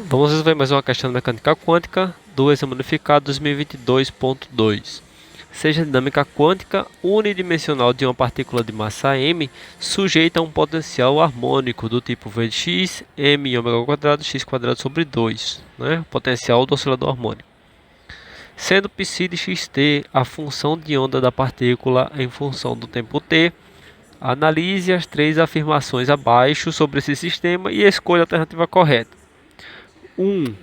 Vamos resolver mais uma questão de mecânica quântica do exame unificado 2022.2. Seja a dinâmica quântica unidimensional de uma partícula de massa m sujeita a um potencial harmônico do tipo V de x, m em ômega ao quadrado, x quadrado sobre 2, né? Potencial do oscilador harmônico. Sendo π de xt a função de onda da partícula em função do tempo t, analise as três afirmações abaixo sobre esse sistema e escolha a alternativa correta. 1.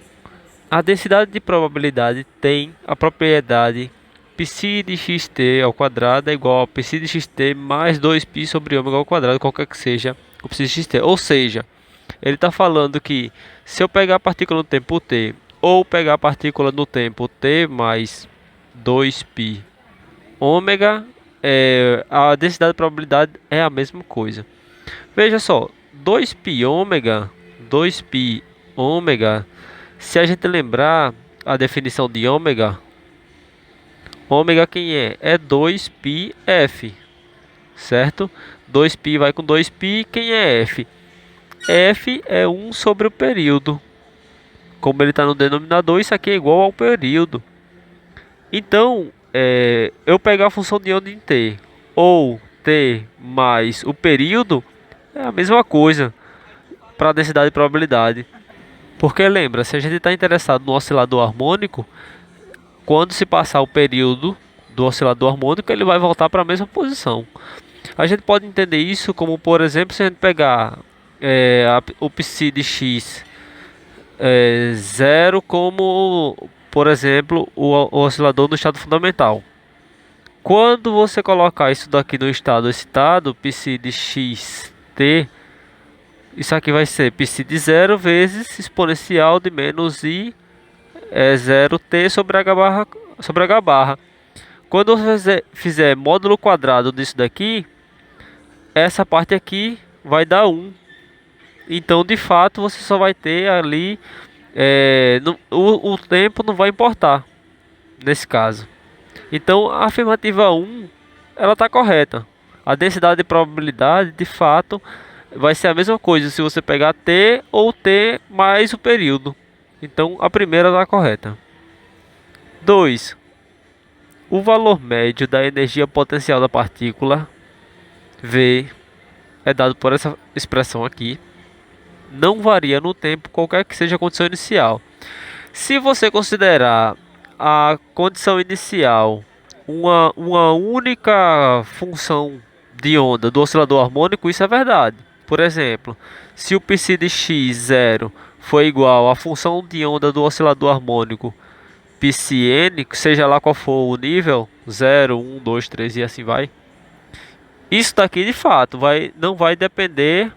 A densidade de probabilidade tem a propriedade π de xt ao quadrado é igual a π de xt mais 2π sobre ômega ao quadrado, qualquer que seja o π de xt. Ou seja, ele está falando que se eu pegar a partícula no tempo t ou pegar a partícula no tempo t mais 2π ômega, a densidade de probabilidade é a mesma coisa. Veja só, 2π ômega, se a gente lembrar a definição de ômega, ômega quem é? É 2πf, certo? 2π vai com 2π, quem é f? F é 1 sobre o período. Como ele está no denominador, isso aqui é igual ao período. Então, eu pegar a função de onda em t, ou t mais o período, é a mesma coisa para a densidade de probabilidade. Porque lembra, se a gente está interessado no oscilador harmônico, quando se passar o período do oscilador harmônico, ele vai voltar para a mesma posição. A gente pode entender isso como, por exemplo, se a gente pegar o π de x zero como, por exemplo, o oscilador no estado fundamental. Quando você colocar isso daqui no estado excitado, π de xt, isso aqui vai ser π de zero vezes exponencial de menos i 0t sobre h barra. Quando você fizer módulo quadrado disso daqui, essa parte aqui vai dar 1. Então, de fato, você só vai ter ali, o tempo não vai importar, nesse caso. Então, a afirmativa 1, ela está correta. A densidade de probabilidade, de fato, vai ser a mesma coisa se você pegar t ou t mais o período. Então, a primeira está correta. 2. O valor médio da energia potencial da partícula, V, é dado por essa expressão aqui. Não varia no tempo, qualquer que seja a condição inicial. Se você considerar a condição inicial uma única função de onda do oscilador harmônico, isso é verdade. Por exemplo, se o π de x0 for igual à função de onda do oscilador harmônico πn, seja lá qual for o nível, 0, 1, 2, 3 e assim vai. Isso daqui de fato não vai depender,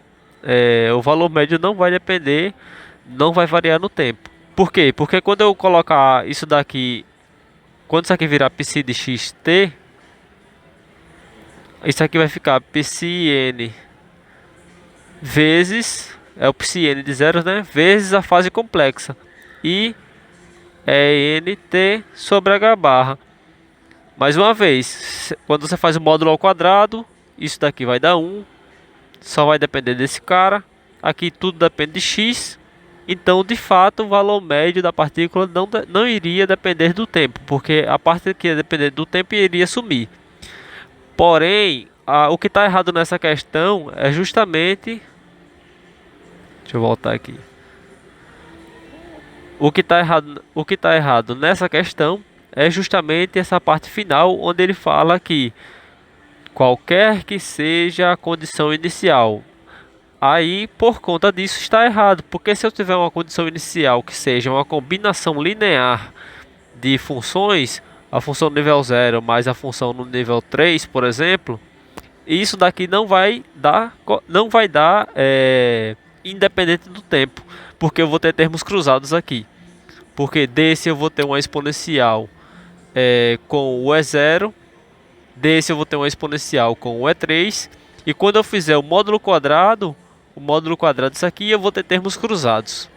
o valor médio não vai depender, não vai variar no tempo. Por quê? Porque quando eu colocar isso daqui, quando isso aqui virar π de xt, isso aqui vai ficar πn vezes, o πn de zero, né? Vezes a fase complexa. E é nt sobre h barra. Mais uma vez, quando você faz o módulo ao quadrado, isso daqui vai dar 1. Só vai depender desse cara. Aqui tudo depende de x. Então, de fato, o valor médio da partícula não iria depender do tempo, porque a parte que ia depender do tempo iria sumir. Porém, o que está errado nessa questão é justamente... Deixa eu voltar aqui. O que está errado nessa questão é justamente essa parte final, onde ele fala que qualquer que seja a condição inicial. Aí, por conta disso, está errado, porque se eu tiver uma condição inicial que seja uma combinação linear de funções, a função no nível 0 mais a função no nível 3, por exemplo, isso daqui não vai dar independente do tempo, porque eu vou ter termos cruzados aqui. Porque desse eu vou ter uma exponencial com o E0, desse eu vou ter uma exponencial com o E3, e quando eu fizer o módulo quadrado disso aqui, eu vou ter termos cruzados.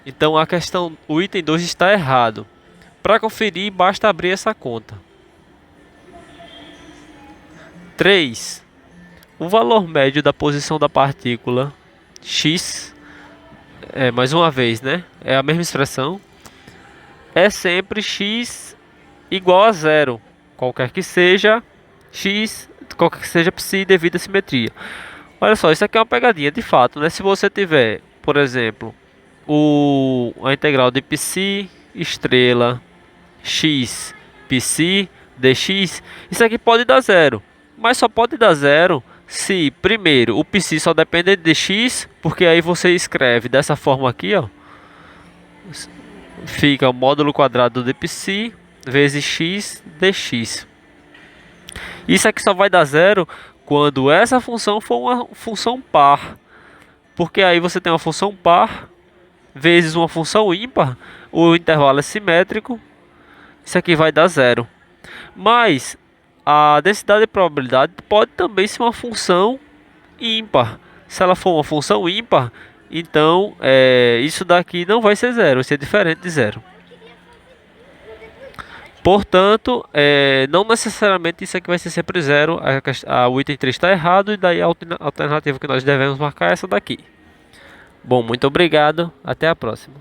Então a questão, o item 2 está errado. Para conferir, basta abrir essa conta. 3. O valor médio da posição da partícula x mais uma vez, né? É a mesma expressão. É sempre x igual a zero, qualquer que seja x, qualquer que seja psi devido à simetria. Olha só, isso aqui é uma pegadinha de fato, né? Se você tiver, por exemplo, a integral de psi estrela x psi dx, isso aqui pode dar zero, mas só pode dar zero se primeiro o psi só depende de x, porque aí você escreve dessa forma aqui, ó, fica o módulo quadrado de psi vezes x dx. Isso aqui só vai dar zero quando essa função for uma função par, porque aí você tem uma função par vezes uma função ímpar, o intervalo é simétrico, isso aqui vai dar zero. Mas a densidade de probabilidade pode também ser uma função ímpar. Se ela for uma função ímpar, então isso daqui não vai ser zero, vai ser diferente de zero. Portanto, não necessariamente isso aqui vai ser sempre zero. O item 3 está errado e daí a alternativa que nós devemos marcar é essa daqui. Bom, muito obrigado. Até a próxima.